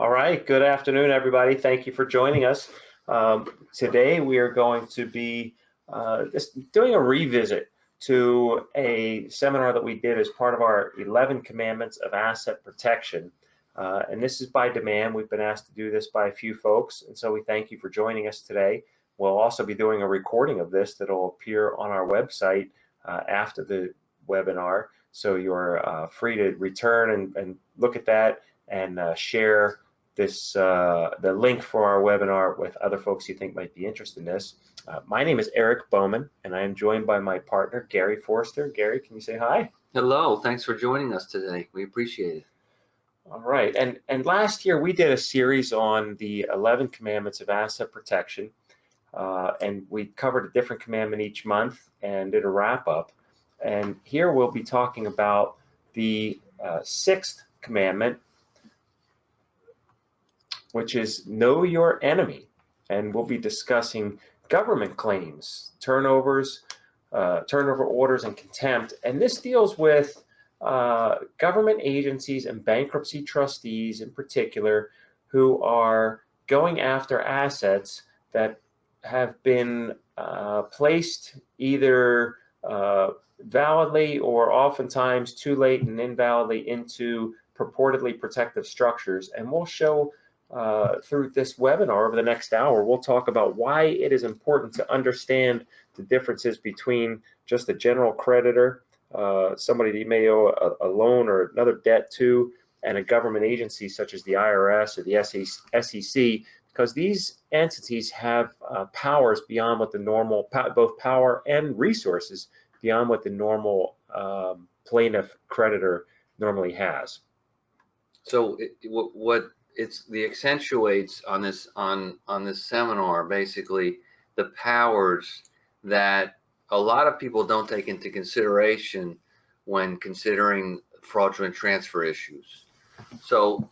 All right, good afternoon, everybody. Thank you for joining us. Today we are going to be just doing a revisit to a seminar that we did as part of our 11 Commandments of Asset Protection. And this is by demand. We've been asked to do this by a few folks, and so we thank you for joining us today. We'll also be doing a recording of this that will appear on our website after the webinar, so you're free to return and look at that and share this the link for our webinar with other folks you think might be interested in this. My name is Eric Boughman, and I am joined by my partner, Gary Forster. Gary, can you say hi? Hello, thanks for joining us today. We appreciate it. All right, and last year we did a series on the 11 Commandments of Asset Protection, and we covered a different commandment each month and did a wrap-up. And here we'll be talking about the 6th commandment, which is know your enemy. And we'll be discussing government claims, turnovers, turnover orders, and contempt. And this deals with government agencies and bankruptcy trustees in particular who are going after assets that have been placed either validly or oftentimes too late and invalidly into purportedly protective structures. And we'll show through this webinar over the next hour, we'll talk about why it is important to understand the differences between just a general creditor, somebody that you may owe a loan or another debt to, and a government agency such as the IRS or the SEC, because these entities have powers beyond what the normal, both power and resources beyond what the normal plaintiff creditor normally has. So the accentuates on this seminar basically the powers that a lot of people don't take into consideration when considering fraudulent transfer issues. So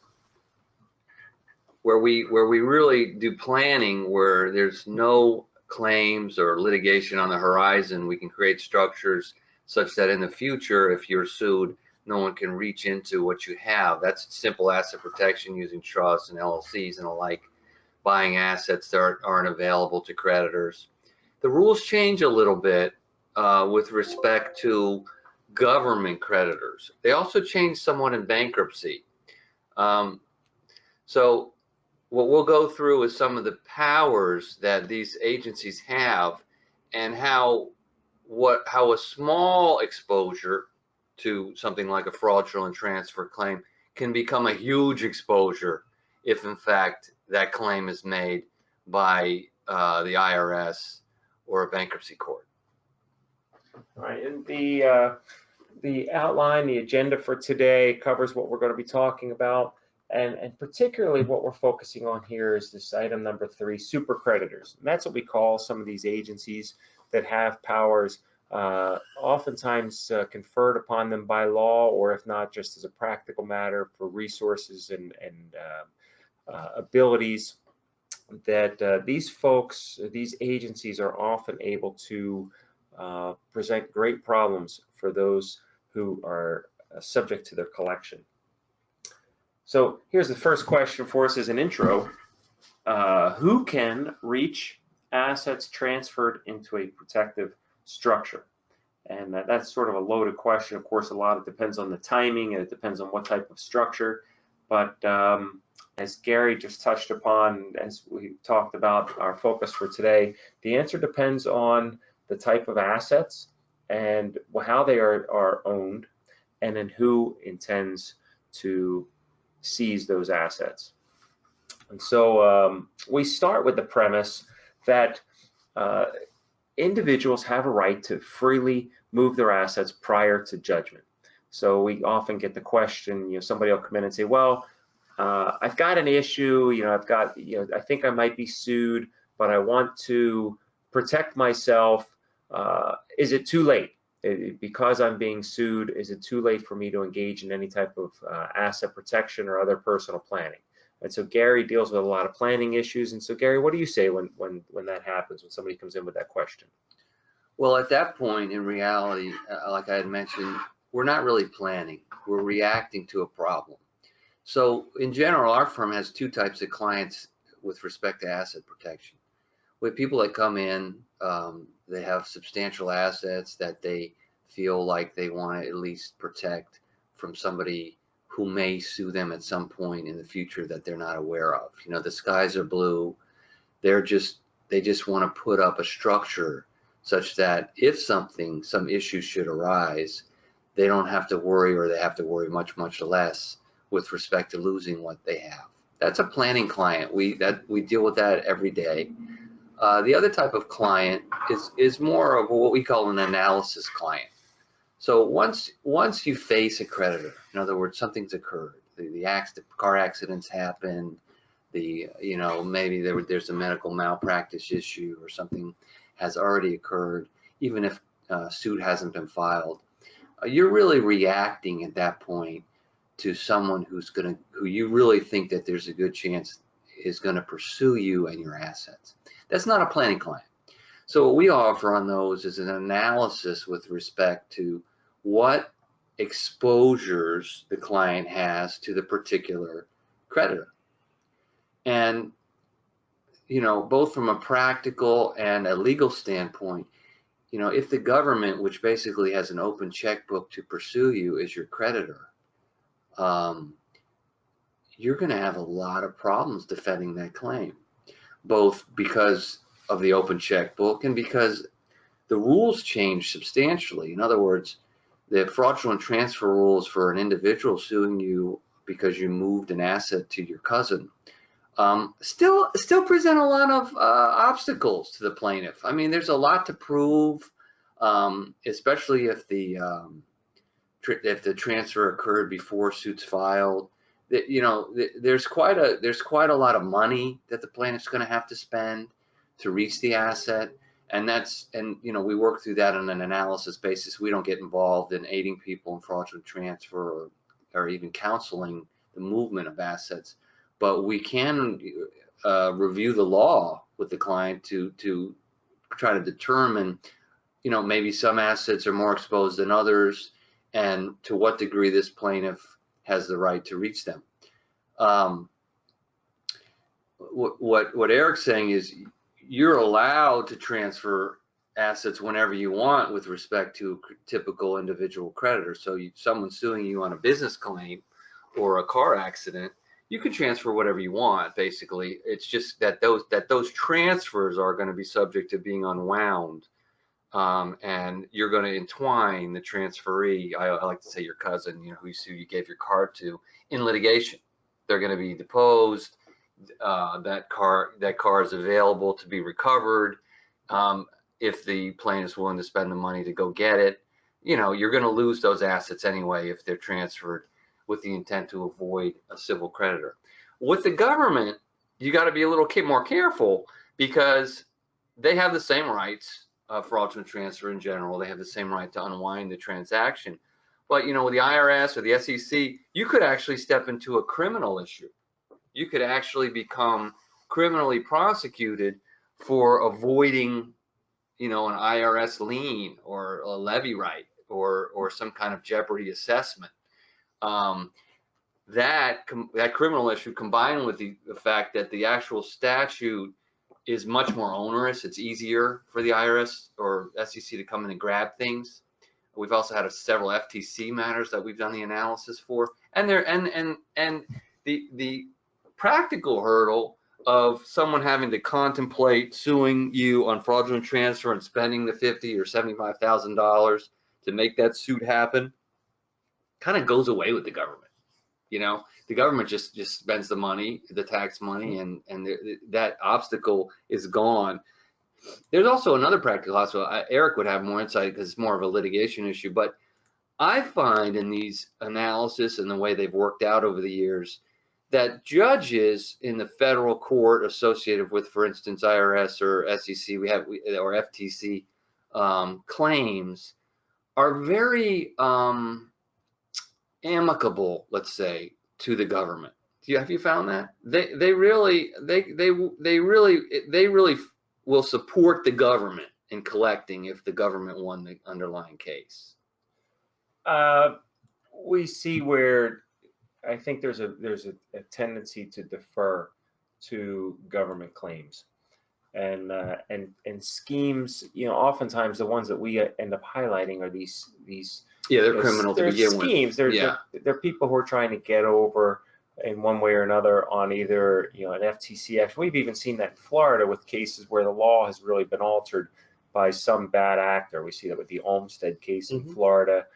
where we really do planning, where there's no claims or litigation on the horizon, we can create structures such that in the future, if you're sued, no one can reach into what you have. That's simple asset protection using trusts and LLCs and the like, buying assets that aren't available to creditors. The rules change a little bit with respect to government creditors. They also change somewhat in bankruptcy. So what we'll go through is some of the powers that these agencies have and how a small exposure to something like a fraudulent transfer claim can become a huge exposure if in fact that claim is made by the IRS or a bankruptcy court. All right, and the outline, the agenda for today covers what we're going to be talking about, and particularly what we're focusing on here is this item number 3, super creditors. And that's what we call some of these agencies that have powers oftentimes conferred upon them by law, or if not, just as a practical matter for resources and abilities, that these folks, these agencies are often able to present great problems for those who are subject to their collection. So here's the first question for us as an intro. Who can reach assets transferred into a protective structure? And that's sort of a loaded question. Of course, a lot of it depends on the timing and it depends on what type of structure. But as Gary just touched upon, as we talked about our focus for today, the answer depends on the type of assets and how they are owned, and then who intends to seize those assets. And so we start with the premise that individuals have a right to freely move their assets prior to judgment. So we often get the question, somebody will come in and say, well, I've got an issue, I think I might be sued, but I want to protect myself. Is it too late? Because I'm being sued, is it too late for me to engage in any type of asset protection or other personal planning? And so Gary deals with a lot of planning issues. And so Gary, what do you say when that happens, when somebody comes in with that question? Well, at that point, in reality, like I had mentioned, we're not really planning. We're reacting to a problem. So in general, our firm has two types of clients with respect to asset protection. We have people that come in, they have substantial assets that they feel like they want to at least protect from somebody who may sue them at some point in the future that they're not aware of. You know, the skies are blue. They just want to put up a structure such that if some issues should arise, they don't have to worry, or they have to worry much, much less with respect to losing what they have. That's a planning client. We deal with that every day. The other type of client is more of what we call an analysis client. So once you face a creditor, in other words, something's occurred, the car accidents happened, maybe there's a medical malpractice issue or something has already occurred, even if suit hasn't been filed, you're really reacting at that point to someone who you really think that there's a good chance is going to pursue you and your assets. That's not a planning client. So what we offer on those is an analysis with respect to what exposures the client has to the particular creditor. And, both from a practical and a legal standpoint, if the government, which basically has an open checkbook to pursue you, is your creditor, you're going to have a lot of problems defending that claim, both because of the open checkbook and because the rules change substantially. In other words, the fraudulent transfer rules for an individual suing you because you moved an asset to your cousin still present a lot of obstacles to the plaintiff. I mean, there's a lot to prove, especially if the transfer occurred before suit's filed. There's quite a lot of money that the plaintiff's going to have to spend to reach the asset, and we work through that on an analysis basis. We don't get involved in aiding people in fraudulent transfer or even counseling the movement of assets, but we can review the law with the client to try to determine, maybe some assets are more exposed than others, and to what degree this plaintiff has the right to reach them. What Eric's saying is you're allowed to transfer assets whenever you want with respect to a typical individual creditor. So someone suing you on a business claim or a car accident, you can transfer whatever you want, basically. It's just that those transfers are going to be subject to being unwound. And you're going to entwine the transferee, I like to say your cousin, who you gave your car to, in litigation. They're going to be deposed. That car is available to be recovered. If the plaintiff's willing to spend the money to go get it, you're going to lose those assets anyway if they're transferred with the intent to avoid a civil creditor. With the government, you got to be a little more careful because they have the same rights. Fraudulent transfer in general, they have the same right to unwind the transaction. But with the IRS or the SEC, you could actually step into a criminal issue. You could actually become criminally prosecuted for avoiding, an IRS lien or a levy right or some kind of jeopardy assessment. That criminal issue, combined with the fact that the actual statute is much more onerous. It's easier for the IRS or SEC to come in and grab things. We've also had several FTC matters that we've done the analysis for, and the practical hurdle of someone having to contemplate suing you on fraudulent transfer and spending the $50,000 or $75,000 to make that suit happen kind of goes away with the government. The government just spends the money, the tax money, and that obstacle is gone. There's also another practical obstacle. Eric would have more insight because it's more of a litigation issue, but I find in these analysis and the way they've worked out over the years that judges in the federal court associated with, for instance, IRS or SEC, or FTC claims are very amicable, let's say, to the government. Have you found that? They really will support the government in collecting if the government won the underlying case. We see where I think there's a tendency to defer to government claims. And schemes, oftentimes the ones that we end up highlighting are these Yeah, they're criminal to begin schemes. with. Yeah. They're people who are trying to get over in one way or another on either an FTC action. We've even seen that in Florida with cases where the law has really been altered by some bad actor. We see that with the Olmstead case in Florida,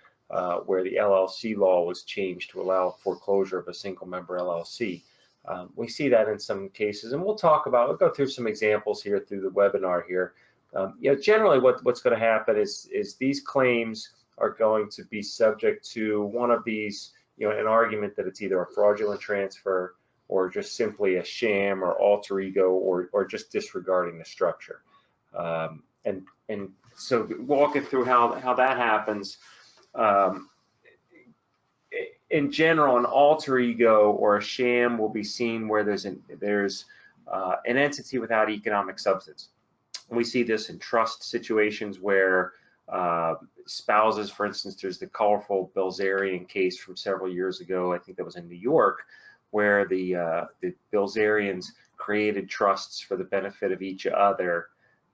where the LLC law was changed to allow foreclosure of a single member LLC. We see that in some cases, and we'll go through some examples here through the webinar here. Generally what's going to happen is these claims are going to be subject to one of these, an argument that it's either a fraudulent transfer or just simply a sham or alter ego or just disregarding the structure. And so walking through how that happens. In general, an alter ego or a sham will be seen where there's an entity without economic substance. We see this in trust situations where spouses, for instance, there's the colorful Bilzerian case from several years ago. I think that was in New York, where the Bilzerians created trusts for the benefit of each other,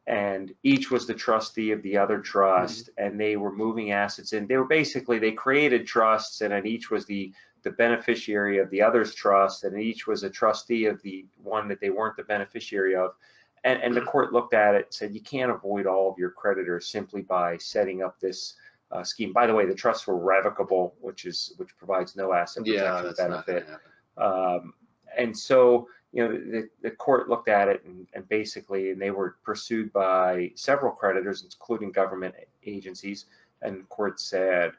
and each was the trustee of the other trust, and they were moving assets in. They created trusts, and then each was the beneficiary of the other's trust, and each was a trustee of the one that they weren't the beneficiary of. And the court looked at it and said, you can't avoid all of your creditors simply by setting up this scheme. By the way, the trusts were revocable, which provides no asset protection benefit. And so, the court looked at it and basically, they were pursued by several creditors, including government agencies, and the court said,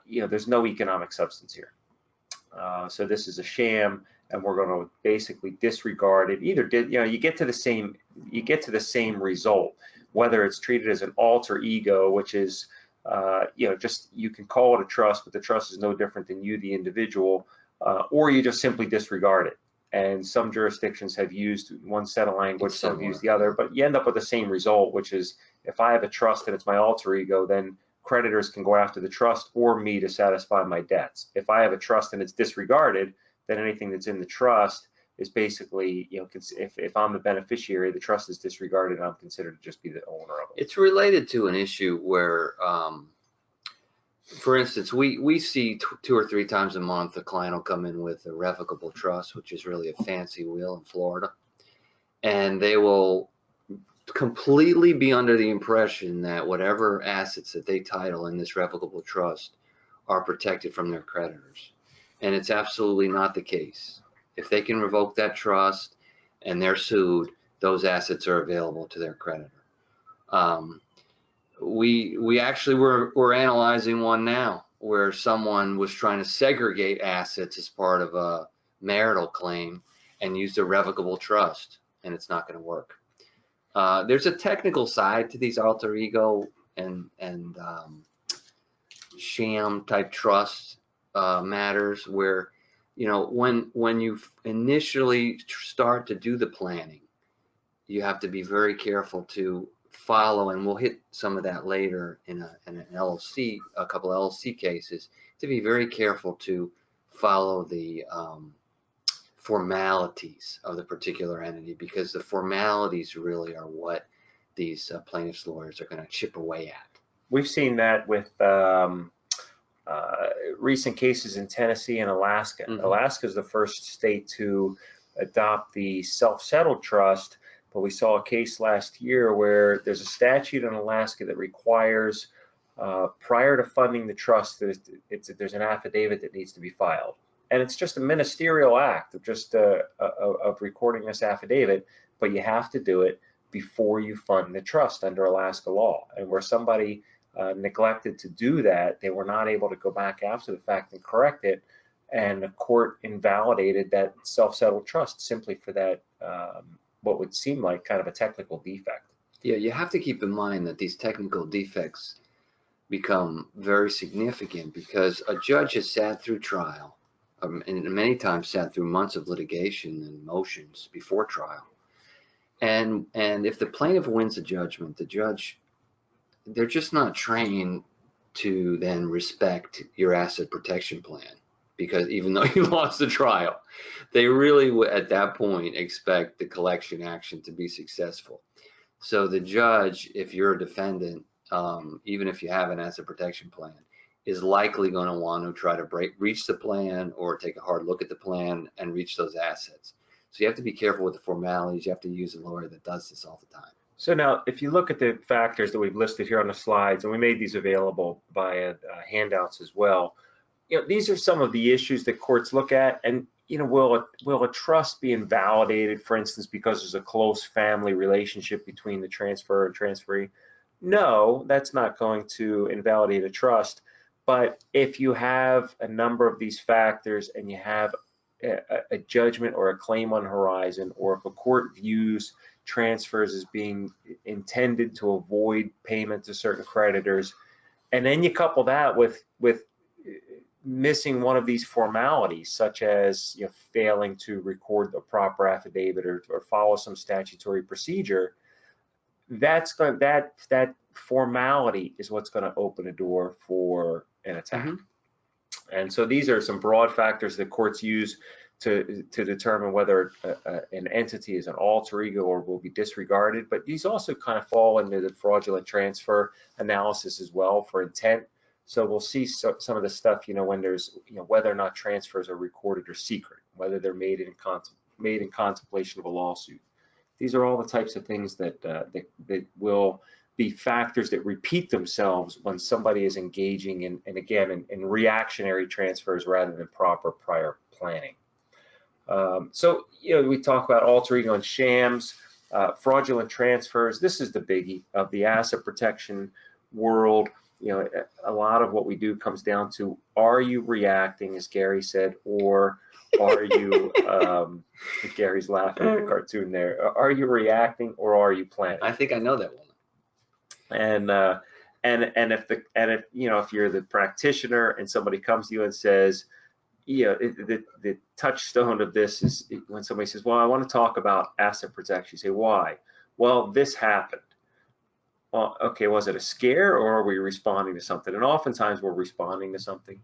there's no economic substance here. So this is a sham, and we're going to basically disregard it. You get to the same result, whether it's treated as an alter ego, which is you can call it a trust, but the trust is no different than you, the individual, or you just simply disregard it. And some jurisdictions have used one set of language, some have used the other, but you end up with the same result, which is if I have a trust and it's my alter ego, then creditors can go after the trust or me to satisfy my debts. If I have a trust and it's disregarded, then anything that's in the trust is basically, if I'm the beneficiary, the trust is disregarded and I'm considered to just be the owner of it. It's related to an issue where, for instance, we see 2 or 3 times a month a client will come in with a revocable trust, which is really a fancy wheel in Florida, and they will completely be under the impression that whatever assets that they title in this revocable trust are protected from their creditors, and it's absolutely not the case. If they can revoke that trust and they're sued, those assets are available to their creditor. We actually we're analyzing one now where someone was trying to segregate assets as part of a marital claim and used a revocable trust, and it's not going to work. There's a technical side to these alter ego and sham type trust matters where, when you initially start to do the planning, you have to be very careful to follow, and we'll hit some of that later in an LLC, a couple LLC cases, to be very careful to follow the formalities of the particular entity, because the formalities really are what these plaintiffs' lawyers are going to chip away at. We've seen that with recent cases in Tennessee and Alaska. Alaska is the first state to adopt the self-settled trust, but we saw a case last year where there's a statute in Alaska that requires, prior to funding the trust, there's an affidavit that needs to be filed. And it's just a ministerial act of just of recording this affidavit, but you have to do it before you fund the trust under Alaska law. And where somebody neglected to do that, they were not able to go back after the fact and correct it, and the court invalidated that self-settled trust simply for that, what would seem like kind of a technical defect. Yeah, you have to keep in mind that these technical defects become very significant because a judge has sat through trial, and many times sat through months of litigation and motions before trial. And if the plaintiff wins a judgment, the judge, they're just not trained to then respect your asset protection plan, because even though you lost the trial, they really would at that point expect the collection action to be successful. So the judge, if you're a defendant, even if you have an asset protection plan, is likely going to want to try to reach the plan or take a hard look at the plan and reach those assets. So you have to be careful with the formalities. You have to use a lawyer that does this all the time. So now, if you look at the factors that we've listed here on the slides, and we made these available via handouts as well, these are some of the issues that courts look at. And will a trust be invalidated, for instance, because there's a close family relationship between the transfer and transferee? No, that's not going to invalidate a trust. But if you have a number of these factors and you have a judgment or a claim on the horizon, or if a court views transfers as being intended to avoid payment to certain creditors, and then you couple that with missing one of these formalities, such as failing to record the proper affidavit or follow some statutory procedure, that formality is what's going to open a door for an attack. And so these are some broad factors that courts use to determine whether an entity is an alter ego or will be disregarded. But these also kind of fall into the fraudulent transfer analysis as well for intent. So we'll see some of the stuff, when there's, whether or not transfers are recorded or secret, whether they're made in contemplation of a lawsuit. These are all the types of things that will be factors that repeat themselves when somebody is engaging in reactionary transfers rather than proper prior planning. So we talk about alter ego and shams, fraudulent transfers. This is the biggie of the asset protection world. A lot of what we do comes down to, are you reacting, as Gary said, or are you, Gary's laughing at the cartoon there, are you reacting or are you planning? I think I know that one. And if you're the practitioner and somebody comes to you and says, the touchstone of this is when somebody says, well, I want to talk about asset protection. You say, why? Well, this happened. Well, okay, was it a scare or are we responding to something? And oftentimes we're responding to something.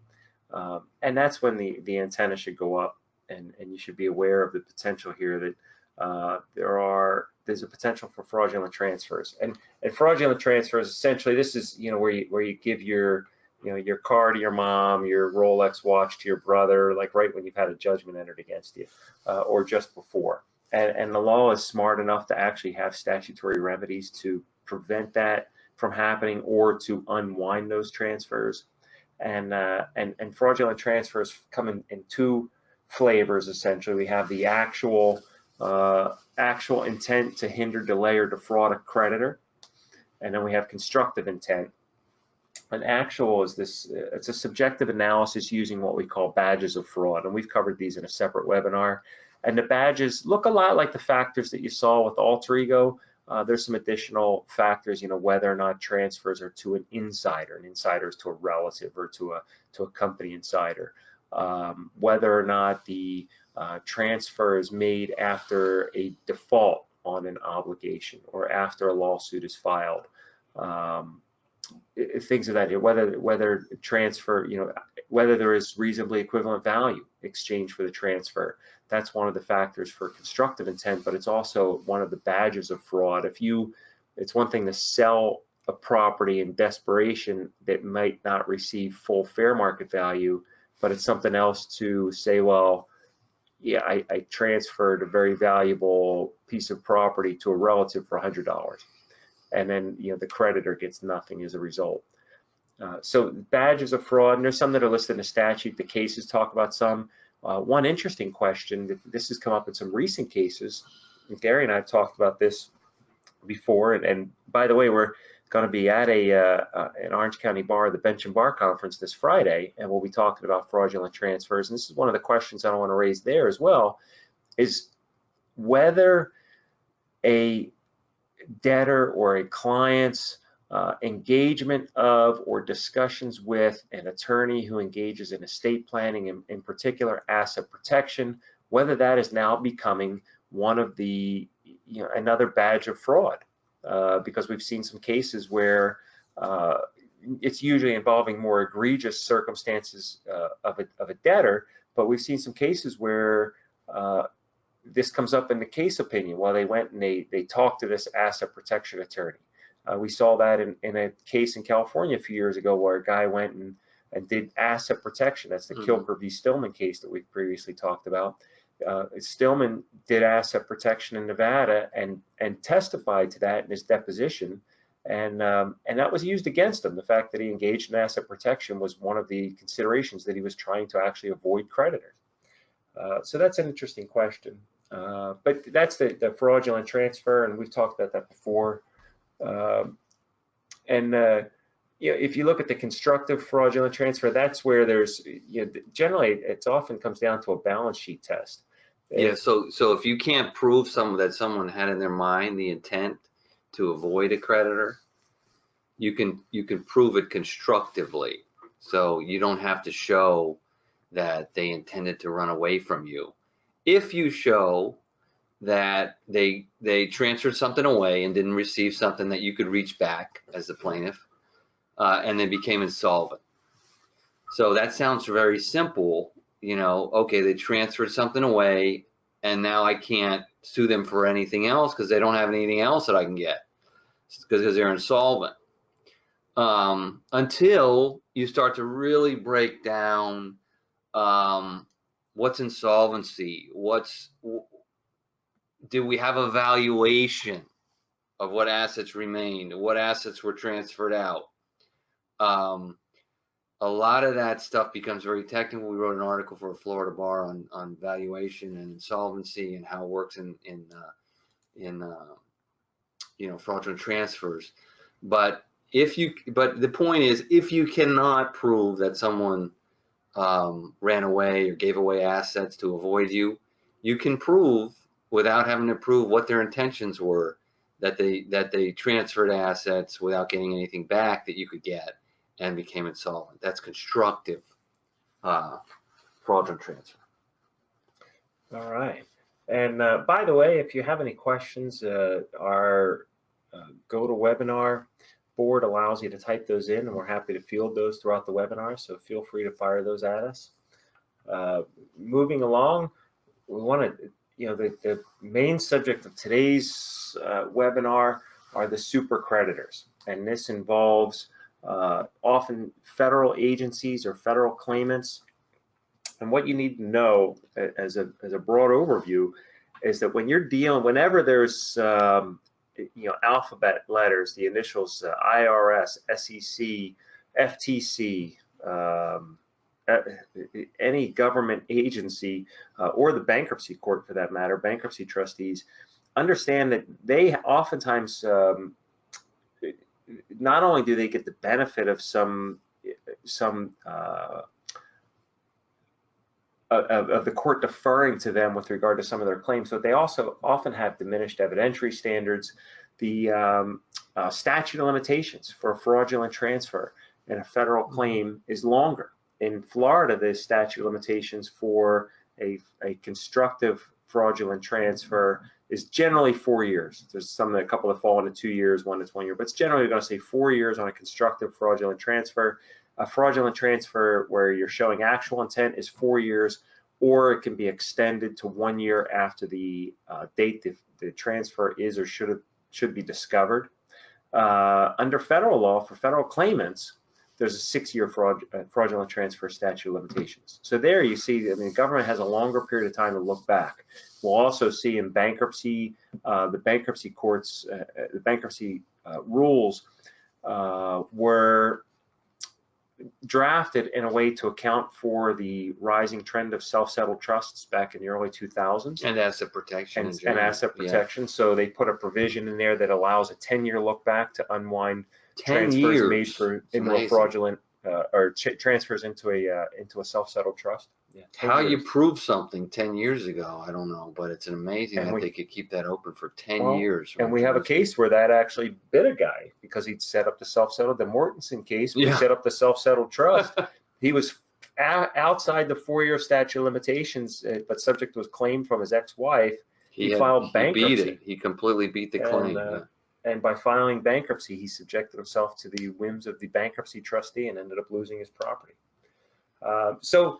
And that's when the antenna should go up, and you should be aware of the potential here that there's a potential for fraudulent transfers. And fraudulent transfers, essentially, this is where you give your car to your mom, your Rolex watch to your brother, like right when you've had a judgment entered against you, or just before. And the law is smart enough to actually have statutory remedies to prevent that from happening or to unwind those transfers. And fraudulent transfers come in two flavors, essentially. We have the actual intent to hinder, delay, or defraud a creditor, and then we have constructive intent. An actual is it's a subjective analysis using what we call badges of fraud, and we've covered these in a separate webinar. And the badges look a lot like the factors that you saw with alter ego. There's some additional factors, whether or not transfers are to an insider is to a relative or to a company insider, whether or not the transfer is made after a default on an obligation or after a lawsuit is filed, things of that nature, whether transfer, whether there is reasonably equivalent value exchanged for the transfer. That's one of the factors for constructive intent, but it's also one of the badges of fraud. It's one thing to sell a property in desperation that might not receive full fair market value, but it's something else to say, well, yeah, I transferred a very valuable piece of property to a relative for $100, and then the creditor gets nothing as a result. So badges of fraud, and there's some that are listed in the statute. The cases talk about some. One interesting question, this has come up in some recent cases. Gary and I have talked about this before, and by the way, we're going to be at an Orange County Bar, the Bench and Bar Conference this Friday, and we'll be talking about fraudulent transfers. And this is one of the questions I want to raise there as well, is whether a debtor or a client's engagement of or discussions with an attorney who engages in estate planning, in particular asset protection, whether that is now becoming one of the, another badge of fraud, because we've seen some cases where it's usually involving more egregious circumstances of a debtor, but we've seen some cases where this comes up in the case opinion while they went and they talked to this asset protection attorney. We saw that in a case in California a few years ago where a guy went and did asset protection. That's the Kilker v. Stillman case that we've previously talked about. Stillman did asset protection in Nevada and testified to that in his deposition, and that was used against him. The fact that he engaged in asset protection was one of the considerations that he was trying to actually avoid creditors. So that's an interesting question. But that's the fraudulent transfer, and we've talked about that before. If you look at the constructive fraudulent transfer, that's where there's, generally it often comes down to a balance sheet test. Yeah. So if you can't prove that someone had in their mind the intent to avoid a creditor, you can prove it constructively. So you don't have to show that they intended to run away from you. If you show that they transferred something away and didn't receive something that you could reach back as the plaintiff, and they became insolvent. So that sounds very simple, okay, they transferred something away and now I can't sue them for anything else because they don't have anything else that I can get because they're insolvent. Until you start to really break down what's insolvency, do we have a valuation of what assets remained, what assets were transferred out. A lot of that stuff becomes very technical. We wrote an article for a Florida bar on valuation and insolvency and how it works in fraudulent transfers. But the point is, if you cannot prove that someone ran away or gave away assets to avoid you, you can prove without having to prove what their intentions were, that they transferred assets without getting anything back that you could get and became insolvent. That's constructive fraudulent transfer. All right. And by the way, if you have any questions, our GoToWebinar board allows you to type those in, and we're happy to field those throughout the webinar, so feel free to fire those at us. Moving along, we want to, the main subject of today's webinar are the super creditors, and this involves often federal agencies or federal claimants. And what you need to know as a broad overview is that when you're dealing, whenever there's alphabet letters, the initials IRS, SEC, FTC, any government agency, or the bankruptcy court for that matter, bankruptcy trustees, understand that they oftentimes not only do they get the benefit of some of the court deferring to them with regard to some of their claims, but they also often have diminished evidentiary standards. The statute of limitations for a fraudulent transfer in a federal claim is longer. In Florida, the statute of limitations for a constructive fraudulent transfer is generally 4 years. There's a couple that fall into 2 years, 1 to 1 year, but it's generally going to say 4 years on a constructive fraudulent transfer. A fraudulent transfer where you're showing actual intent is 4 years, or it can be extended to 1 year after the date the transfer is or should be discovered. Under federal law, for federal claimants, there's a 6-year fraudulent transfer statute of limitations. So there you see, the government has a longer period of time to look back. We'll also see in bankruptcy, the bankruptcy courts, the bankruptcy rules were drafted in a way to account for the rising trend of self-settled trusts back in the early 2000s. And asset protection. And asset protection. Yeah. So they put a provision in there that allows a 10-year look back to unwind 10 transfers years. into a fraudulent or transfers into a self-settled trust. Yeah, how you prove something 10 years ago, I don't know, but it's amazing that they could keep that open for 10 years. And we have a case where that actually bit a guy because he'd set up the self-settled. The Mortensen case, we set up the self-settled trust. He was outside the 4-year statute of limitations, but subject was claimed from his ex-wife. He filed bankruptcy. He beat it. He completely beat the claim. and by filing bankruptcy, he subjected himself to the whims of the bankruptcy trustee and ended up losing his property. So,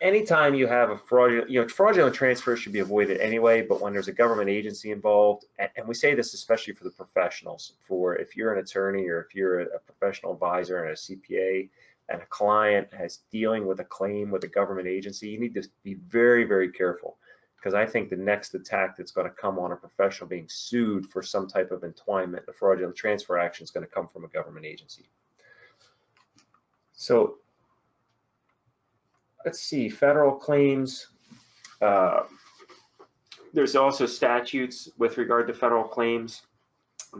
anytime you have a fraudulent transfer should be avoided anyway, but when there's a government agency involved, and we say this especially for the professionals, for if you're an attorney or if you're a professional advisor and a CPA and a client has dealing with a claim with a government agency, you need to be very, very careful, because I think the next attack that's going to come on a professional being sued for some type of entwinement, a fraudulent transfer action, is going to come from a government agency. So let's see, federal claims. There's also statutes with regard to federal claims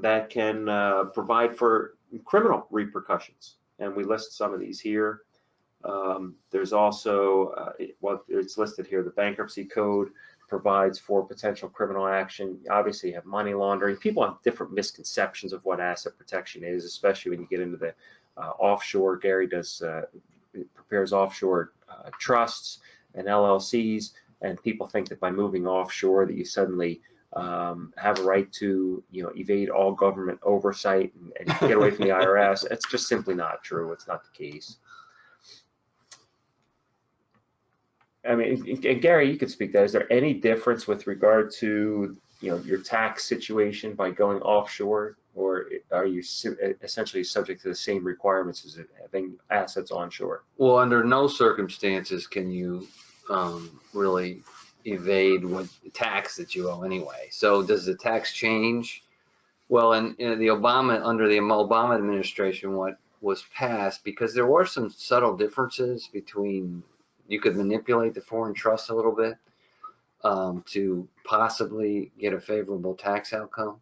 that can provide for criminal repercussions, and we list some of these here. There's also, it's listed here, the Bankruptcy Code provides for potential criminal action. Obviously, you have money laundering. People have different misconceptions of what asset protection is, especially when you get into the offshore. Gary prepares offshore trusts and LLCs, and people think that by moving offshore that you suddenly have a right to evade all government oversight and get away from the IRS. It's just simply not true. It's not the case. I mean, and Gary, you could speak to that. Is there any difference with regard to your tax situation by going offshore, or are you essentially subject to the same requirements as having assets onshore? Well, under no circumstances can you really evade what tax that you owe anyway. So does the tax change? Well, in the under the Obama administration, what was passed, because there were some subtle differences between, you could manipulate the foreign trust a little bit to possibly get a favorable tax outcome.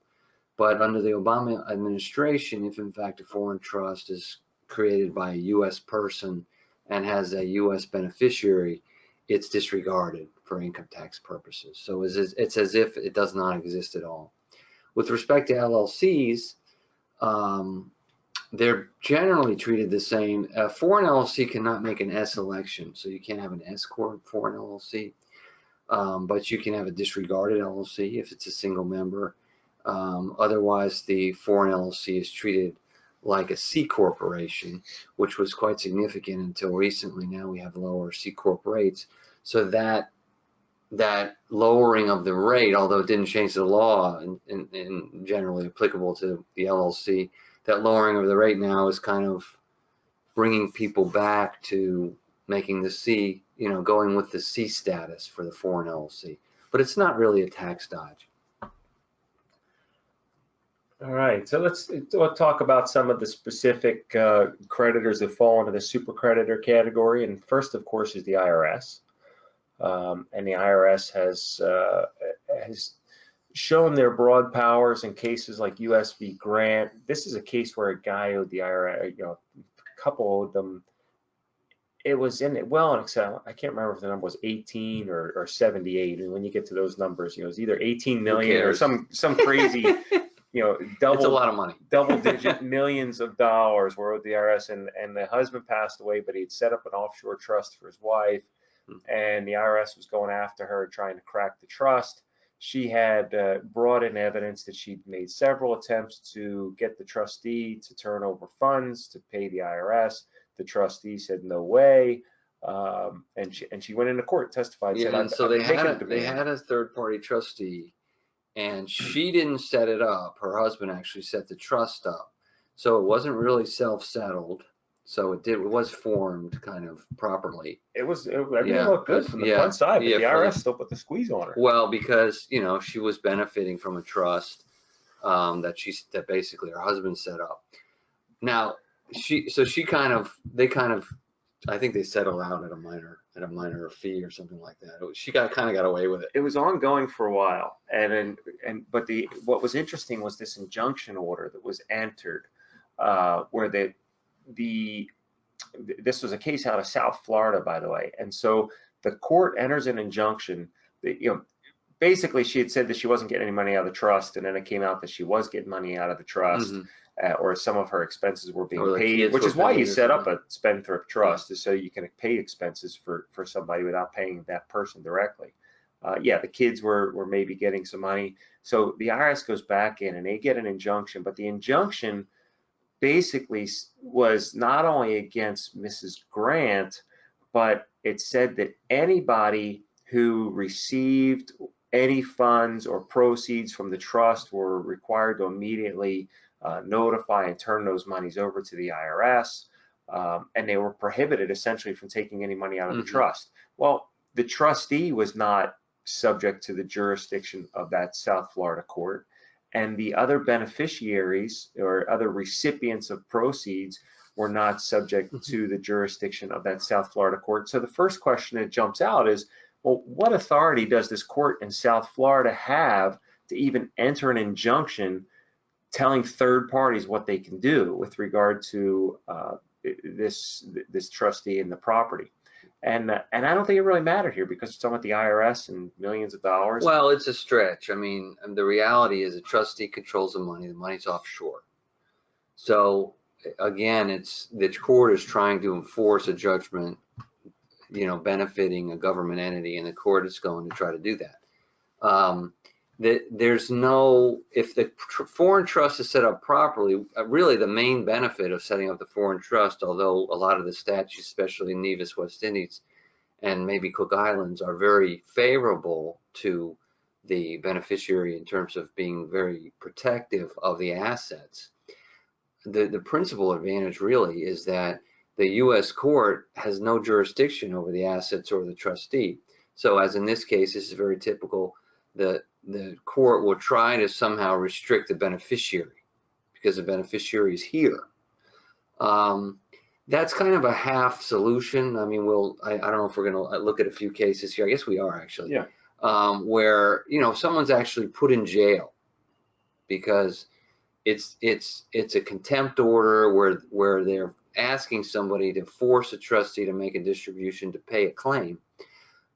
But under the Obama administration, if in fact a foreign trust is created by a U.S. person and has a U.S. beneficiary, it's disregarded for income tax purposes. So it's as if it does not exist at all. With respect to LLCs, they're generally treated the same. A foreign LLC cannot make an S election, so you can't have an S corp for an LLC, but you can have a disregarded LLC if it's a single member. Otherwise, the foreign LLC is treated like a C corporation, which was quite significant until recently. Now we have lower C corp rates, so that lowering of the rate, although it didn't change the law and generally applicable to the LLC, that lowering of the rate now is kind of bringing people back to making the C, going with the C status for the foreign LLC. But it's not really a tax dodge. All right, so let's talk about some of the specific creditors that fall into the super creditor category. And first, of course, is the IRS. And the IRS has shown their broad powers in cases like US v. Grant. This is a case where a guy owed the IRS, a couple owed them. It was in excess. I can't remember if the number was 18 or 78. And when you get to those numbers, it was either 18 million or some crazy, it's a lot of money, double-digit millions of dollars were owed the IRS. And the husband passed away, but he'd set up an offshore trust for his wife, and the IRS was going after her, trying to crack the trust. She had brought in evidence that she'd made several attempts to get the trustee to turn over funds to pay the IRS. The trustee said no way, and she went into court, testified. Yeah, said, and so they had a third-party trustee, and she didn't set it up. Her husband actually set the trust up, so it wasn't really self-settled. So it was formed kind of properly. Everything looked good from the front side, but the IRS still put the squeeze on her. Well, because she was benefiting from a trust that basically her husband set up. Now I think they settled out at a minor fee or something like that. She kind of got away with it. It was ongoing for a while, but what was interesting was this injunction order that was entered, where this was a case out of South Florida, by the way. And so the court enters an injunction that, basically she had said that she wasn't getting any money out of the trust, and then it came out that she was getting money out of the trust, or some of her expenses were being paid, which is why you set up a spendthrift trust, is so you can pay expenses for somebody without paying that person directly. yeah, the kids were maybe getting some money. So the IRS goes back in and they get an injunction, but the injunction basically was not only against Mrs. Grant, but it said that anybody who received any funds or proceeds from the trust were required to immediately notify and turn those monies over to the IRS. And they were prohibited essentially from taking any money out of the trust. Well, the trustee was not subject to the jurisdiction of that South Florida court, and the other beneficiaries or other recipients of proceeds were not subject to the jurisdiction of that South Florida court. So the first question that jumps out is, well, what authority does this court in South Florida have to even enter an injunction telling third parties what they can do with regard to this trustee and the property? And I don't think it really mattered here because it's talking about the IRS and millions of dollars. Well, it's a stretch. I mean, the reality is a trustee controls the money's offshore. So again, it's the court is trying to enforce a judgment, you know, benefiting a government entity, and the court is going to try to do that. There's no, if the foreign trust is set up properly, really the main benefit of setting up the foreign trust, although a lot of the statutes, especially in Nevis, West Indies, and maybe Cook Islands, are very favorable to the beneficiary in terms of being very protective of the assets. The principal advantage really is that the U.S. court has no jurisdiction over the assets or the trustee. So as in this case, this is very typical. The court will try to somehow restrict the beneficiary because the beneficiary is here. That's kind of a half solution. I mean, I don't know if we're going to look at a few cases here. I guess we are actually. Yeah. Where, you know, someone's actually put in jail because it's a contempt order where they're asking somebody to force a trustee to make a distribution to pay a claim.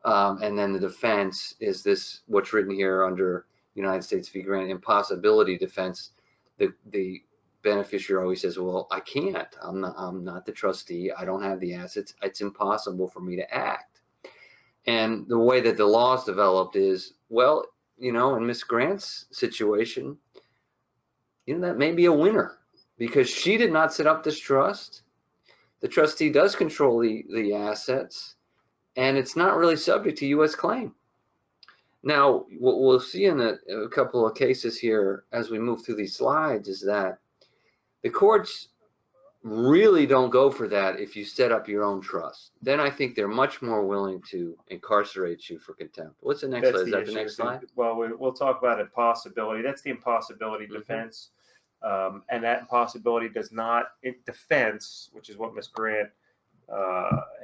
And then the defense is this, what's written here under United States v. Grant, impossibility defense. The beneficiary always says, well, I can't, I'm not the trustee, I don't have the assets, it's impossible for me to act. And the way that the law is developed is, well, you know, in Miss Grant's situation, you know, that may be a winner because she did not set up this trust. The trustee does control the assets, and it's not really subject to U.S. claim. Now, what we'll see in a couple of cases here as we move through these slides is that the courts really don't go for that if you set up your own trust. Then I think they're much more willing to incarcerate you for contempt. What's the next slide? Is that the next slide? Well, we'll talk about impossibility. That's the impossibility defense. And that impossibility does not, defense, which is what Ms. Grant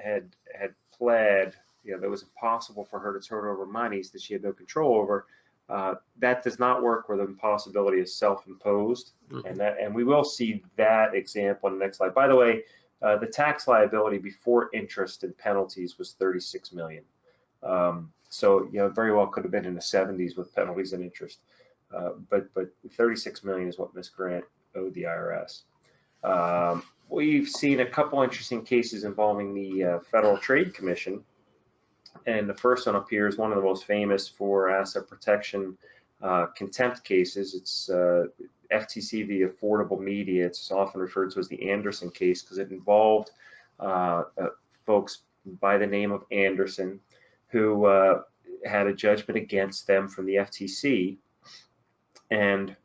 had pled, you know, that was impossible for her to turn over monies that she had no control over. That does not work where the impossibility is self-imposed, and we will see that example in the next slide. By the way, the tax liability before interest and penalties was $36 million. So, you know, it very well could have been in the 70s with penalties and interest, but $36 million is what Ms. Grant owed the IRS. We've seen a couple interesting cases involving the Federal Trade Commission. And the first one up here is one of the most famous for asset protection contempt cases. It's FTC v. Affordable Media. It's often referred to as the Anderson case because it involved folks by the name of Anderson who had a judgment against them from the FTC and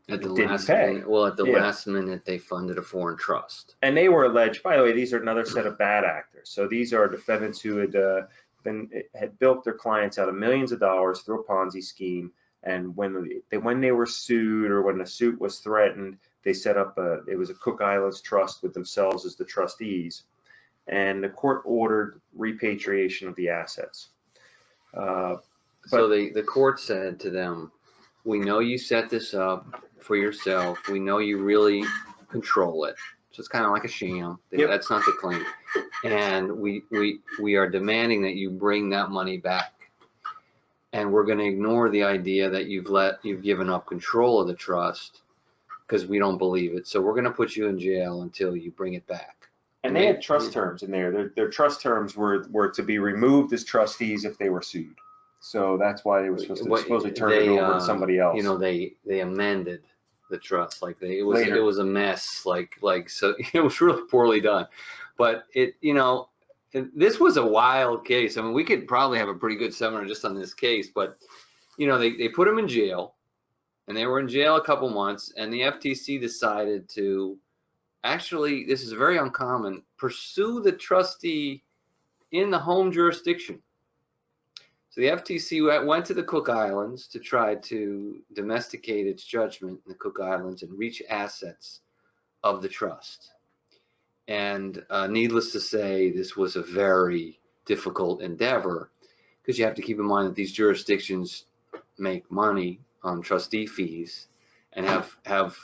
at the didn't pay. last minute, they funded a foreign trust. And they were alleged, by the way, these are another set of bad actors. So these are defendants who had built their clients out of millions of dollars through a Ponzi scheme. And when they were sued or when the suit was threatened, they set up it was a Cook Islands trust with themselves as the trustees. And the court ordered repatriation of the assets. So the court said to them, we know you set this up for yourself. We know you really control it. So it's kind of like a sham. Yep. That's not the claim. And we are demanding that you bring that money back. And we're going to ignore the idea that you've given up control of the trust because we don't believe it. So we're going to put you in jail until you bring it back. And they had trust terms in there. Their trust terms were to be removed as trustees if they were sued. So that's why they were supposedly turn it over to somebody else. You know, they amended the trust, like it was a mess, so it was really poorly done. But this was a wild case. I mean, we could probably have a pretty good seminar just on this case, but they put him in jail, and they were in jail a couple months, and the FTC decided to actually, this is very uncommon, pursue the trustee in the home jurisdiction. So the FTC went to the Cook Islands to try to domesticate its judgment in the Cook Islands and reach assets of the trust. And needless to say, this was a very difficult endeavor, because you have to keep in mind that these jurisdictions make money on trustee fees and have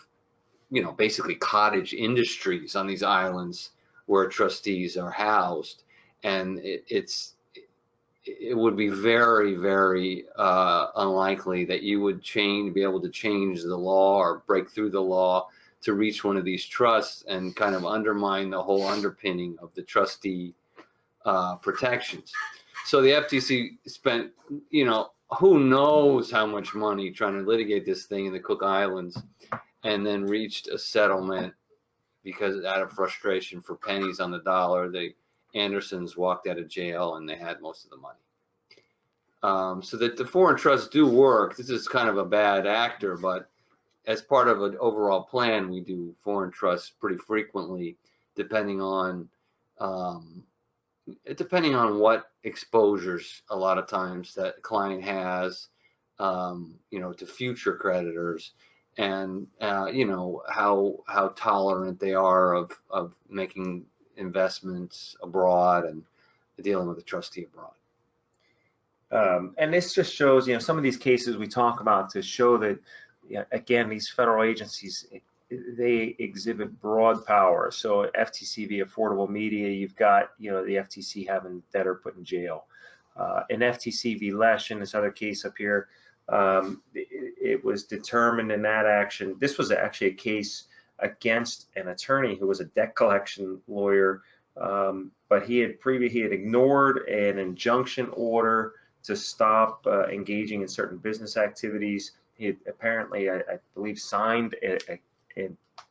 basically cottage industries on these islands where trustees are housed. And it would be very, very unlikely that you would be able to change the law or break through the law to reach one of these trusts and kind of undermine the whole underpinning of the trustee protections. So the FTC spent, who knows how much money trying to litigate this thing in the Cook Islands, and then reached a settlement because out of frustration for pennies on the dollar, the Andersons walked out of jail and they had most of the money. So that the foreign trusts do work. This is kind of a bad actor, but as part of an overall plan, we do foreign trusts pretty frequently, depending on what exposures a lot of times that client has, to future creditors, and how tolerant they are of making investments abroad and dealing with a trustee abroad. And this just shows, some of these cases we talk about to show that, again, these federal agencies, they exhibit broad power. So FTC v. Affordable Media, you've got, the FTC having debtor put in jail. In FTC v. Lesh, in this other case up here, it was determined in that action. This was actually a case against an attorney who was a debt collection lawyer, but he had ignored an injunction order to stop engaging in certain business activities. He had apparently, I believe, signed a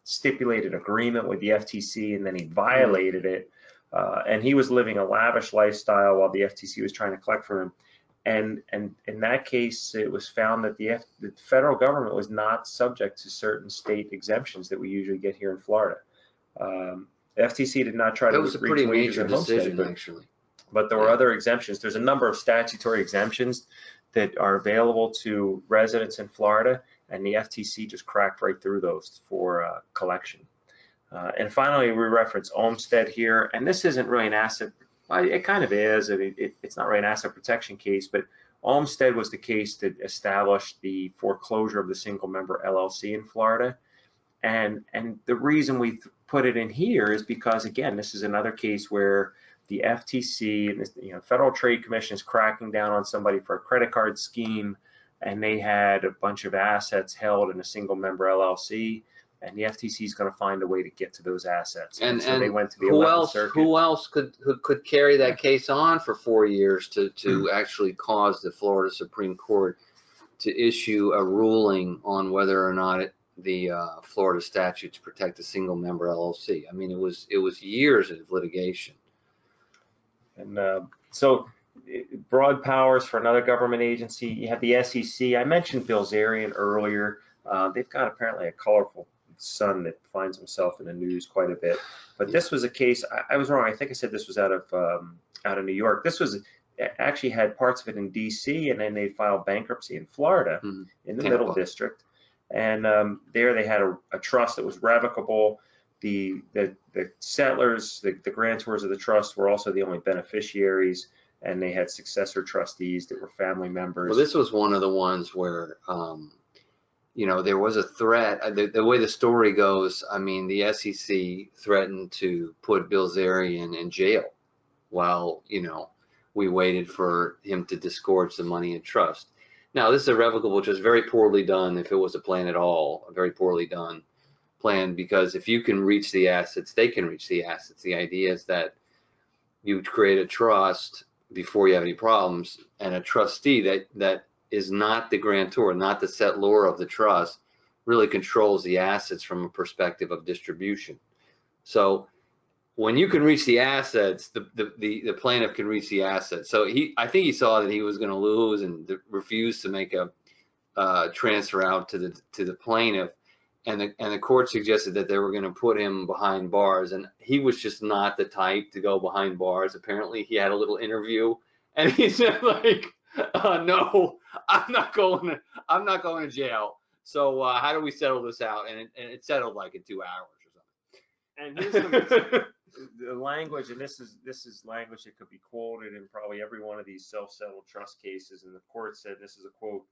stipulated agreement with the FTC, and then he violated it. And he was living a lavish lifestyle while the FTC was trying to collect from him. And in that case, it was found that the federal government was not subject to certain state exemptions that we usually get here in Florida. The FTC did not try to. That was a pretty major decision, actually. But there were other exemptions. There's a number of statutory exemptions that are available to residents in Florida, and the FTC just cracked right through those for collection. And finally, we reference Olmstead here, and this isn't really an asset. It kind of is. I mean, it's not really an asset protection case, but Olmstead was the case that established the foreclosure of the single-member LLC in Florida. And the reason we put it in here is because, again, this is another case where the FTC and the Federal Trade Commission is cracking down on somebody for a credit card scheme, and they had a bunch of assets held in a single-member LLC, and the FTC is going to find a way to get to those assets. And so they went to the 11th Circuit. Who else could carry that case on for 4 years to actually cause the Florida Supreme Court to issue a ruling on whether or not the Florida statutes protect a single-member LLC? I mean, it was years of litigation. And so broad powers for another government agency. You have the SEC. I mentioned Bilzerian earlier. They've got apparently a colorful son that finds himself in the news quite a bit. But this was a case. I was wrong. I think I said this was out of New York. This was actually had parts of it in D.C. and then they filed bankruptcy in Florida in the Middle District. And there they had a trust that was revocable. The settlers, the grantors of the trust were also the only beneficiaries, and they had successor trustees that were family members. Well, this was one of the ones where, there was a threat. The way the story goes, I mean, the SEC threatened to put Bilzerian in jail while, we waited for him to disgorge the money in trust. Now, this is irrevocable, just very poorly done, if it was a plan at all, a very poorly done plan, because if you can reach the assets, they can reach the assets. The idea is that you create a trust before you have any problems. And a trustee that is not the grantor, not the settlor of the trust, really controls the assets from a perspective of distribution. So when you can reach the assets, the plaintiff can reach the assets. So I think he saw that he was going to lose and refused to make a transfer out to the plaintiff, and the court suggested that they were going to put him behind bars, and he was just not the type to go behind bars. Apparently, he had a little interview, and he said like, "No, I'm not going to jail." So how do we settle this out? And it settled like in 2 hours or something. And here's the language, and this is language that could be quoted in probably every one of these self-settled trust cases. And the court said, this is a quote: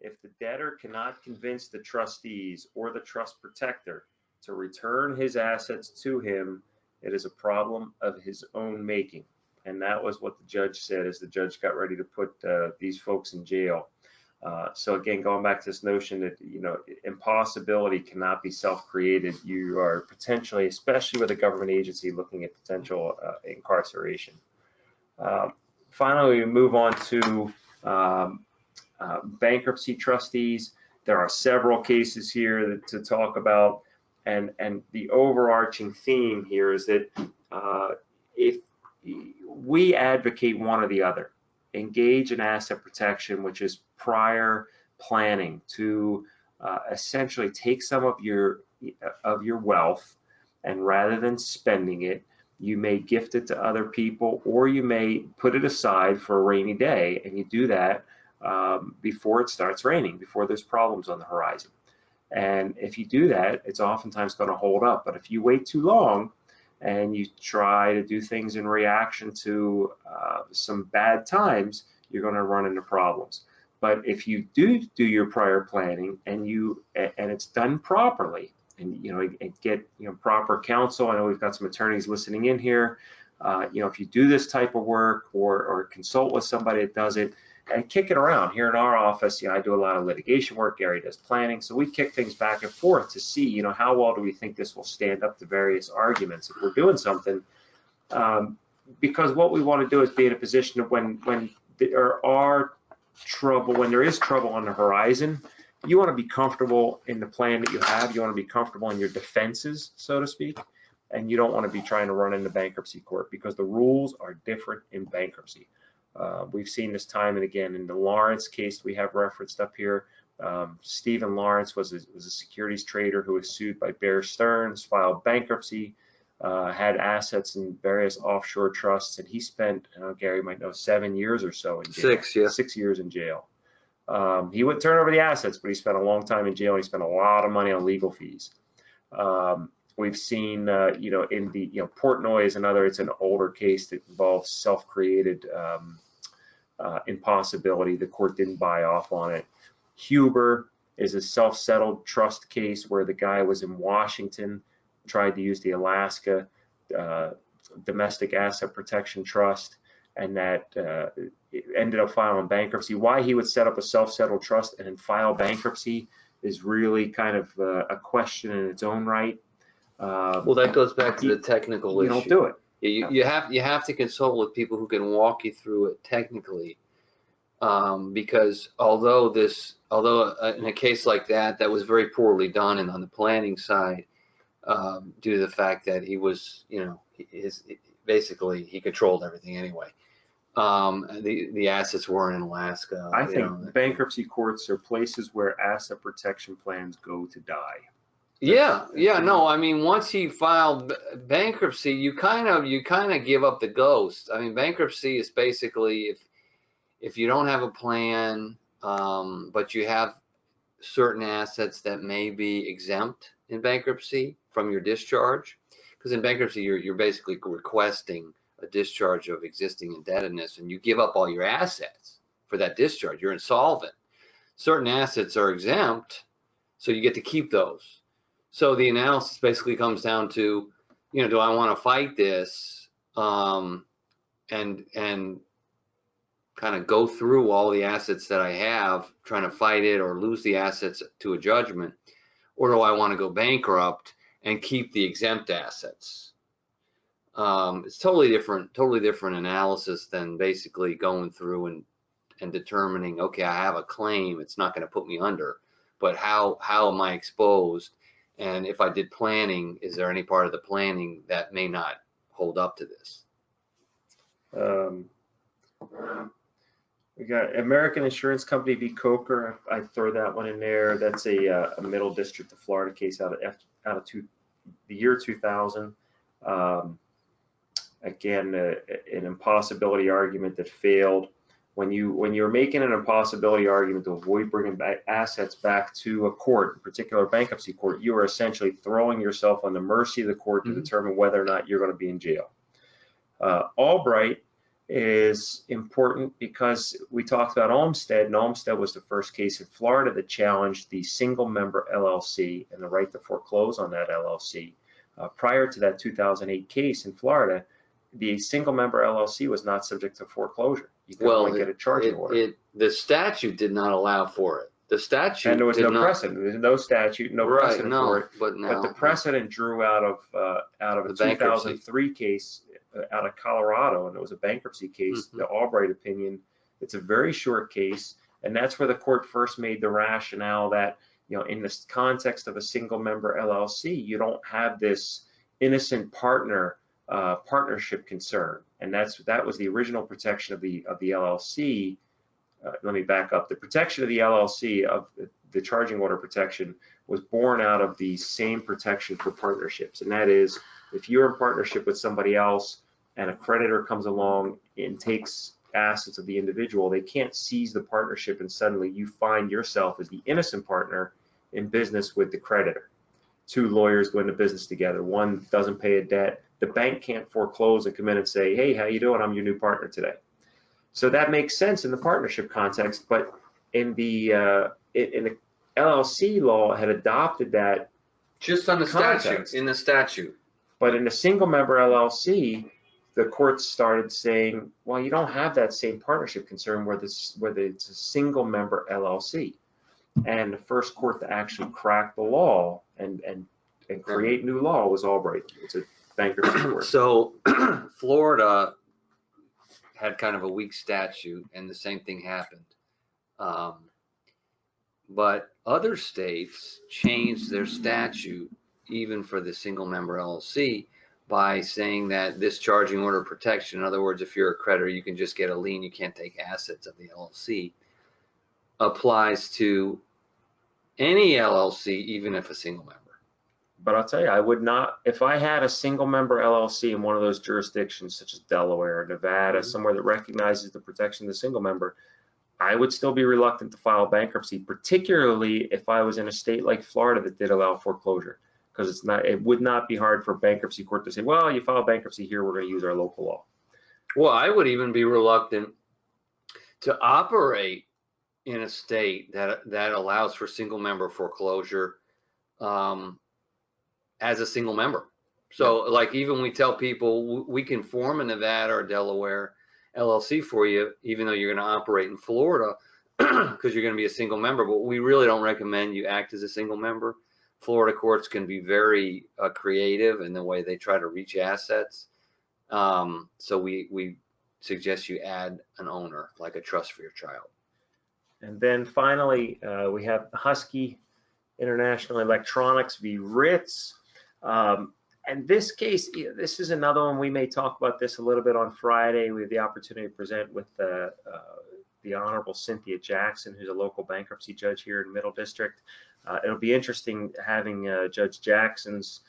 "If the debtor cannot convince the trustees or the trust protector to return his assets to him, it is a problem of his own making." And that was what the judge said as the judge got ready to put these folks in jail. So again, going back to this notion that, impossibility cannot be self-created. You are potentially, especially with a government agency, looking at potential incarceration. Finally, we move on to bankruptcy trustees. There are several cases here to talk about, and the overarching theme here is that if we advocate one or the other, engage in asset protection, which is prior planning to essentially take some of your wealth, and rather than spending it, you may gift it to other people, or you may put it aside for a rainy day, and you do that before it starts raining, before there's problems on the horizon. And if you do that, it's oftentimes going to hold up. But if you wait too long and you try to do things in reaction to some bad times, you're going to run into problems. But if you do your prior planning and it's done properly, and get proper counsel. I know we've got some attorneys listening in here. If you do this type of work or consult with somebody that does it, and kick it around. Here in our office, I do a lot of litigation work. Gary does planning, so we kick things back and forth to see, how well do we think this will stand up to various arguments if we're doing something. Because what we want to do is be in a position of when there is trouble on the horizon, you want to be comfortable in the plan that you have. You want to be comfortable in your defenses, so to speak, and you don't want to be trying to run into bankruptcy court because the rules are different in bankruptcy. We've seen this time and again in the Lawrence case we have referenced up here. Stephen Lawrence was a securities trader who was sued by Bear Stearns, filed bankruptcy, had assets in various offshore trusts, and he spent, Gary might know, 7 years or so in jail. 6, yeah. 6 years in jail. He wouldn't turn over the assets, but he spent a long time in jail, and he spent a lot of money on legal fees. We've seen, in the, Portnoy is another, it's an older case that involves self-created impossibility. The court didn't buy off on it. Huber is a self-settled trust case where the guy was in Washington, tried to use the Alaska Domestic Asset Protection Trust, and that ended up filing bankruptcy. Why he would set up a self-settled trust and then file bankruptcy is really kind of a question in its own right. Well, that goes back to the technical issue. You don't do it. You have to consult with people who can walk you through it technically, because although in a case like that was very poorly done and on the planning side, due to the fact that he was, basically he controlled everything anyway. The assets weren't in Alaska. I think bankruptcy courts are places where asset protection plans go to die. Yeah, no, I mean, once he filed bankruptcy, you kind of give up the ghost. I mean, bankruptcy is basically if you don't have a plan, but you have certain assets that may be exempt in bankruptcy from your discharge, because in bankruptcy you're basically requesting a discharge of existing indebtedness, and you give up all your assets for that discharge. You're insolvent. Certain assets are exempt, so you get to keep those. So the analysis basically comes down to, do I want to fight this and kind of go through all the assets that I have, trying to fight it or lose the assets to a judgment, or do I want to go bankrupt and keep the exempt assets? It's totally different analysis than basically going through and determining, okay, I have a claim, it's not going to put me under, but how am I exposed? And if I did planning, is there any part of the planning that may not hold up to this? We got American Insurance Company v. Coker. I throw that one in there. That's a Middle District of Florida case out of the year 2000. Again, an impossibility argument that failed. When you're making an impossibility argument to avoid bringing assets back to a court, in particular bankruptcy court, you are essentially throwing yourself on the mercy of the court to determine whether or not you're going to be in jail. Albright is important because we talked about Olmstead, and Olmstead was the first case in Florida that challenged the single member LLC and the right to foreclose on that LLC. Prior to that 2008 case in Florida, the single member LLC was not subject to foreclosure. You could only get a charging order. The statute did not allow for it. The statute, and there was no precedent. There's no statute, no precedent for it. But the precedent drew out of a 2003 case out of Colorado, and it was a bankruptcy case. The Albright opinion. It's a very short case, and that's where the court first made the rationale that, you know, in the context of a single member LLC, you don't have this innocent partnership concern, and that was the original protection of the LLC. Let me back up. The protection of the LLC, of the charging order protection, was born out of the same protection for partnerships, and that is, if you're in partnership with somebody else and a creditor comes along and takes assets of the individual, they can't seize the partnership and suddenly you find yourself as the innocent partner in business with the creditor. Two lawyers go into business together. One doesn't pay a debt. The bank can't foreclose and come in and say, hey, how you doing? I'm your new partner today. So that makes sense in the partnership context, but in the LLC law had adopted that just on the statute, in the statute. But in a single member LLC, the courts started saying, well, you don't have that same partnership concern whether it's a single member LLC. And the first court to actually crack the law and create new law was Albright. It's a bankruptcy court. So Florida had kind of a weak statute, and the same thing happened. But other states changed their statute even for the single member LLC by saying that this charging order protection, in other words, if you're a creditor, you can just get a lien, you can't take assets of the LLC, applies to any LLC, even if a single member. But I'll tell you, I would not, if I had a single member LLC in one of those jurisdictions such as Delaware or Nevada, somewhere that recognizes the protection of the single member, I would still be reluctant to file bankruptcy, particularly if I was in a state like Florida that did allow foreclosure, because it would not be hard for a bankruptcy court to say, well, you file bankruptcy here, we're going to use our local law. Well, I would even be reluctant to operate in a state that allows for single member foreclosure as a single member. So like, even we tell people we can form a Nevada or Delaware LLC for you, even though you're going to operate in Florida because you're going to be a single member, but we really don't recommend you act as a single member. Florida courts can be very creative in the way they try to reach assets. So we suggest you add an owner, like a trust for your child. And then finally, we have Husky International Electronics v. Ritz. And this case, this is another one. We may talk about this a little bit on Friday. We have the opportunity to present with the Honorable Cynthia Jackson, who's a local bankruptcy judge here in Middle District. It'll be interesting having Judge Jackson's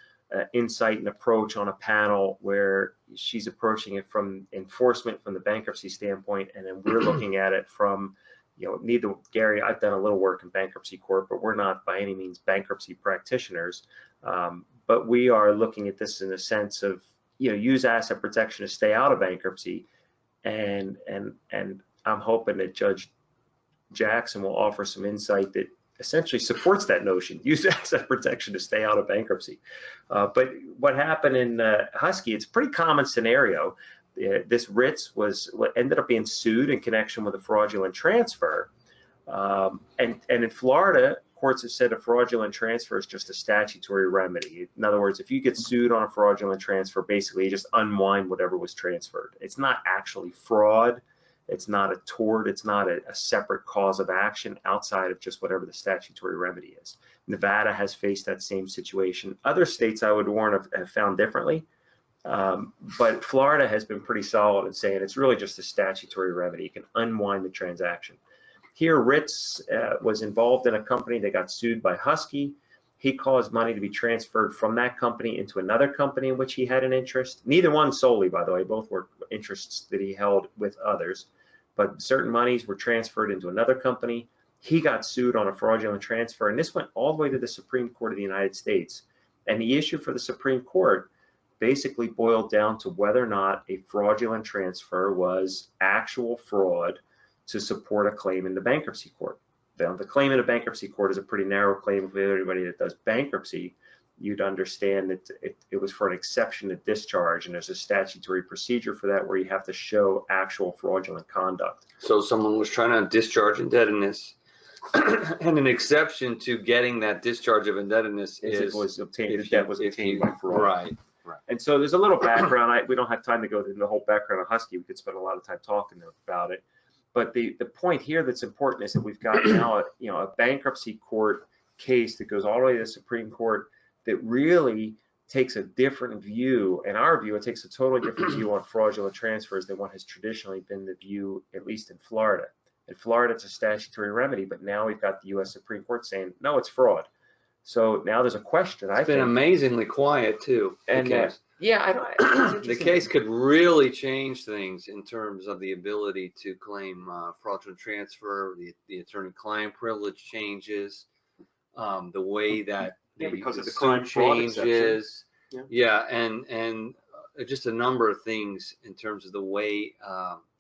insight and approach on a panel where she's approaching it from enforcement from the bankruptcy standpoint, and then we're looking at it from, you know, neither Gary, I've done a little work in bankruptcy court, but we're not by any means bankruptcy practitioners. But we are looking at this in a sense of, you know, use asset protection to stay out of bankruptcy, and I'm hoping that Judge Jackson will offer some insight that essentially supports that notion. Use asset protection to stay out of bankruptcy. But what happened in Husky, it's a pretty common scenario. This Ritz ended up being sued in connection with a fraudulent transfer, and in Florida, courts have said a fraudulent transfer is just a statutory remedy. In other words, if you get sued on a fraudulent transfer, basically you just unwind whatever was transferred. It's not actually fraud. It's not a tort. It's not a separate cause of action outside of just whatever the statutory remedy is. Nevada has faced that same situation. Other states, I would warn, have found differently. But Florida has been pretty solid in saying it's really just a statutory remedy. You can unwind the transaction. Here, Ritz was involved in a company that got sued by Husky. He caused money to be transferred from that company into another company in which he had an interest. Neither one solely, by the way. Both were interests that he held with others. But certain monies were transferred into another company. He got sued on a fraudulent transfer, and this went all the way to the Supreme Court of the United States. And the issue for the Supreme Court basically boiled down to whether or not a fraudulent transfer was actual fraud to support a claim in the bankruptcy court. Now, the claim in a bankruptcy court is a pretty narrow claim. For everybody that does bankruptcy, you'd understand that it was for an exception to discharge, and there's a statutory procedure for that where you have to show actual fraudulent conduct. So someone was trying to discharge indebtedness, and an exception to getting that discharge of indebtedness is it was obtained, the debt was obtained by fraud. Right. And so there's a little background. We don't have time to go into the whole background of Husky. We could spend a lot of time talking about it. But the point here that's important is that we've got now a bankruptcy court case that goes all the way to the Supreme Court that really takes a different view. In our view, it takes a totally different view on fraudulent transfers than what has traditionally been the view, at least in Florida. In Florida, it's a statutory remedy, but now we've got the U.S. Supreme Court saying, no, it's fraud. So now there's a question. It's been amazingly quiet too. And the case could really change things in terms of the ability to claim fraudulent transfer. The attorney-client privilege changes. The way that because of the crime changes. Yeah, and just a number of things in terms of the way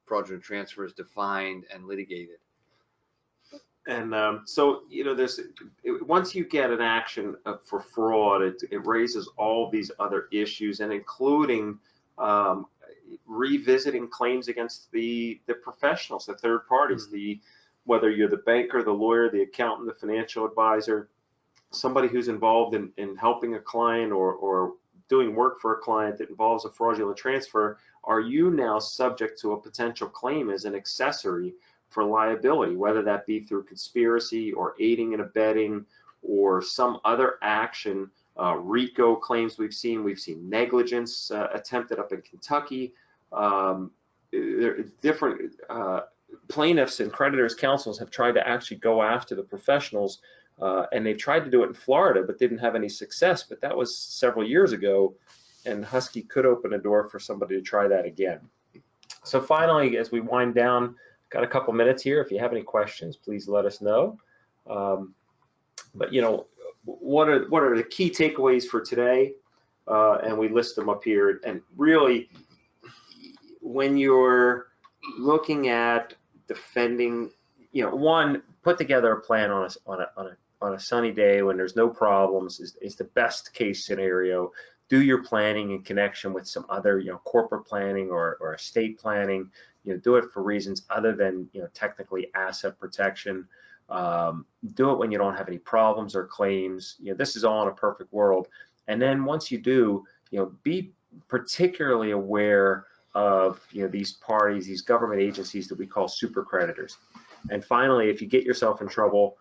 fraudulent transfer is defined and litigated. And so, once you get an action for fraud, it raises all these other issues, and including revisiting claims against the professionals, the third parties, whether you're the banker, the lawyer, the accountant, the financial advisor, somebody who's involved in helping a client or doing work for a client that involves a fraudulent transfer. Are you now subject to a potential claim as an accessory for liability, whether that be through conspiracy or aiding and abetting or some other action? RICO claims we've seen negligence attempted up in Kentucky. Different plaintiffs and creditors councils have tried to actually go after the professionals, and they tried to do it in Florida but didn't have any success. But that was several years ago, and Husky could open a door for somebody to try that again. So finally, as we wind down, got a couple minutes here. If you have any questions, please let us know. But what are the key takeaways for today? And we list them up here. And really, when you're looking at defending, one, put together a plan on a sunny day when there's no problems is the best case scenario. Do your planning in connection with some other, corporate planning or estate planning. Do it for reasons other than, technically asset protection. Do it when you don't have any problems or claims. This is all in a perfect world. And then once you do, be particularly aware of, these parties, these government agencies that we call super creditors. And finally, if you get yourself in trouble,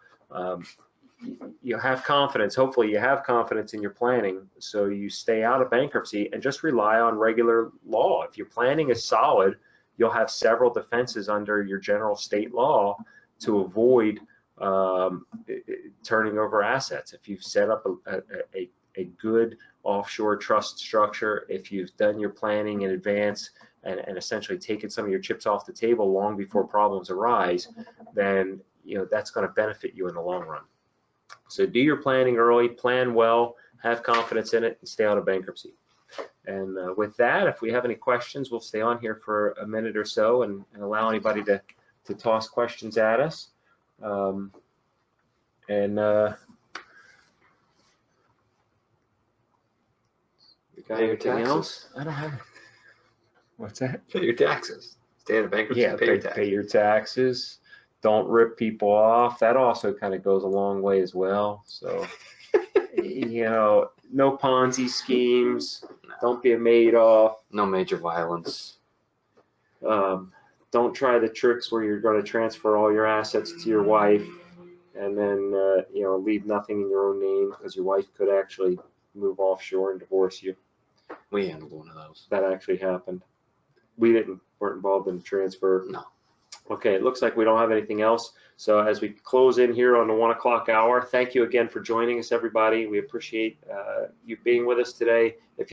you have confidence. Hopefully you have confidence in your planning, so you stay out of bankruptcy and just rely on regular law. If your planning is solid, you'll have several defenses under your general state law to avoid turning over assets. If you've set up a good offshore trust structure, if you've done your planning in advance and essentially taken some of your chips off the table long before problems arise, then that's going to benefit you in the long run. So do your planning early, plan well, have confidence in it, and stay out of bankruptcy. And with that, if we have any questions, we'll stay on here for a minute or so and allow anybody to toss questions at us. You got anything else? I don't have it. What's that? Pay your taxes. Stay out of bankruptcy. Yeah, pay your taxes. Pay your taxes. Don't rip people off. That also kind of goes a long way as well. So, you know, no Ponzi schemes. Don't be a Madoff. No major violence. Don't try the tricks where you're going to transfer all your assets to your wife and then, you know, leave nothing in your own name, because your wife could actually move offshore and divorce you. We handled one of those. That actually happened. We weren't involved in the transfer. No. Okay, it looks like we don't have anything else. So as we close in here on the 1 o'clock hour, thank you again for joining us, everybody. We appreciate you being with us today. If you